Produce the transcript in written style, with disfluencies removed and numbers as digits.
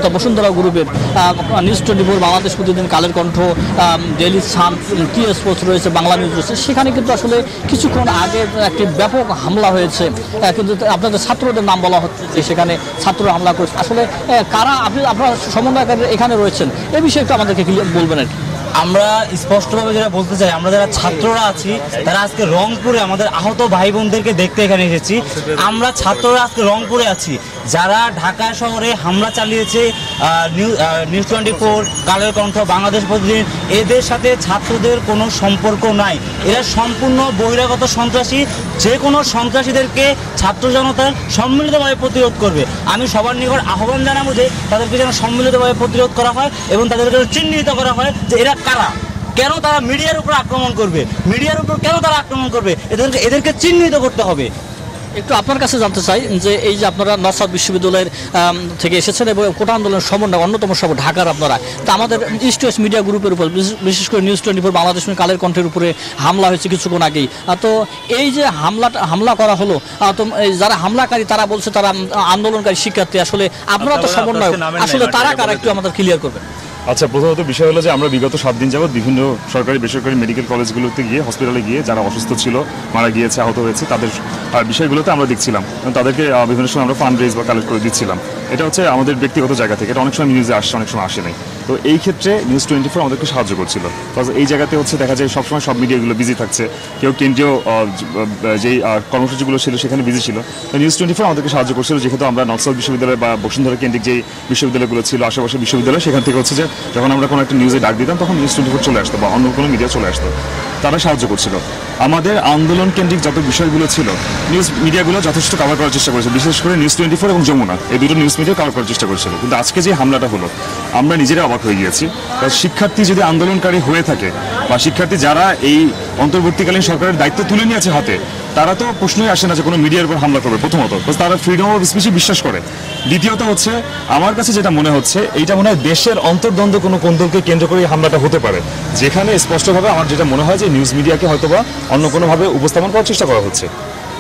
অর্থাৎ বসুন্ধরা গ্রুপের নিউজ 24 বাংলাদেশ প্রতিদিন, Kaler Kantho, Daily Sun, T Sports রয়েছে, বাংলা নিউজ রয়েছে, সেখানে কিন্তু আসলে কিছুক্ষণ আগে একটি ব্যাপক হামলা হয়েছে। কিন্তু আপনাদের ছাত্রদের নাম বলা হচ্ছে যে সেখানে ছাত্র হামলা করেছে। আসলে কারা আপনারা সমন্বয়কারী এখানে রয়েছেন, এ বিষয়ে একটু আমাদেরকে বলবেন আর কি। আমরা স্পষ্টভাবে যেটা বলতে চাই, আমরা যারা ছাত্ররা আছি তারা আজকে রংপুরে আমাদের আহত ভাই বোনদেরকে দেখতে এখানে এসেছি। আমরা ছাত্ররা আজকে রংপুরে আছি। যারা ঢাকা শহরে হামলা চালিয়েছে নিউজ 24, কালের কণ্ঠ, বাংলাদেশ প্রতিদিন, এদের সাথে ছাত্রদের কোনো সম্পর্ক নাই। এরা সম্পূর্ণ বহিরাগত সন্ত্রাসী। যে কোনো সন্ত্রাসীদেরকে ছাত্র জনতার সম্মিলিতভাবে প্রতিরোধ করবে। আমি সবার নিকট আহ্বান জানাবো যে তাদেরকে যেন সম্মিলিতভাবে প্রতিরোধ করা হয় এবং তাদেরকে চিহ্নিত করা হয় যে এরা কারা, কেন তারা মিডিয়ার উপর আক্রমণ করবে, মিডিয়ার উপর কেন তারা আক্রমণ করবে, এদেরকে চিহ্নিত করতে হবে। একটু আপনার কাছে জানতে চাই যে এই যে আপনারা নর্থ সাউথ বিশ্ববিদ্যালয়ের থেকে এসেছেন এবং কোটা আন্দোলনের সমন্বয় অন্যতম সব ঢাকার আপনারা, তা আমাদের ইস্ট ওয়েস্ট মিডিয়া গ্রুপের উপর, বিশেষ করে নিউজ 24 বাংলাদেশ কালের কণ্ঠের উপরে হামলা হয়েছে কিছুক্ষণ আগেই। তো এই যে হামলা করা হলো, তো যারা হামলাকারী তারা বলছে তারা আন্দোলনকারী শিক্ষার্থী, আসলে আপনারা তো সমন্বয়, আসলে তারা কারা একটু আমাদের ক্লিয়ার করবেন। আচ্ছা, প্রথমত বিষয় হলো যে আমরা বিগত 7 দিন যাবত বিভিন্ন সরকারি বেসরকারি মেডিকেল কলেজগুলোতে গিয়ে, হসপিটালে গিয়ে যারা অসুস্থ ছিল, মারা গিয়েছে, আহত হয়েছে, তাদের বিষয়গুলোতে আমরা দেখছিলাম এবং তাদেরকে বিভিন্ন সময় আমরা ফান্ড রেজ বা কালেক্ট করে দিচ্ছিলাম। এটা হচ্ছে আমাদের ব্যক্তিগত জায়গা থেকে, এটা অনেক সময় নিউজে আসছে, অনেক সময় আসে নাই। তো এই ক্ষেত্রে নিউজ 24 আমাদেরকে সাহায্য করছিল। কারণ এই জায়গাতে হচ্ছে দেখা যায় সবসময় সব মিডিয়াগুলো বিজি থাকছে, কেউ কেন্দ্রীয় যেই কর্মসূচিগুলো ছিল সেখানে বিজি ছিল। তো নিউজ 24 আমাদেরকে সাহায্য করছিল, যেহেতু আমরা নর্থ সাউথ বিশ্ববিদ্যালয় বা বসুন্ধরা কেন্দ্রিক যেই বিশ্ববিদ্যালয়গুলো ছিল, আশেপাশে বিশ্ববিদ্যালয়, সেখান থেকে হচ্ছে যে যখন আমরা কোনো একটা নিউজে ডাক দিতাম তখন নিউজ 24 চলে আসতো বা অন্য কোনো মিডিয়া চলে আসতো, তারা সাহায্য করছিল। আমাদের আন্দোলন কেন্দ্রিক যত বিষয়গুলো ছিল নিউজ মিডিয়াগুলো যথেষ্ট কভার করার চেষ্টা করেছে, বিশেষ করে নিউজ 24 এবং যমুনা, এই দুটো নিউজ মিডিয়া কভার করার চেষ্টা করেছিল। কিন্তু আজকে যে হামলাটা হলো, আমরা নিজেরা অবাক হয়ে গিয়েছি। কারণ শিক্ষার্থী যদি আন্দোলনকারী হয়ে থাকে বা শিক্ষার্থী যারা এই অন্তর্বর্তীকালীন সরকারের দায়িত্ব তুলে নিয়েছে হাতে, তারা তো প্রশ্নই আসে না যে কোনো মিডিয়ার উপর হামলা করবে। প্রথমত তারা ফ্রিডম অফ স্পিচে বিশ্বাস করে। দ্বিতীয়ত হচ্ছে আমার কাছে যেটা মনে হচ্ছে, এইটা মনে হয় দেশের অন্তর্দ্বন্দ্ব কোনো কোন্দলকে কেন্দ্র করে হামলাটা হতে পারে, যেখানে স্পষ্টভাবে আমার যেটা মনে হয় যে নিউজ মিডিয়াকে হয়তোবা অন্য কোনোভাবে উপস্থাপন করার চেষ্টা করা হচ্ছে।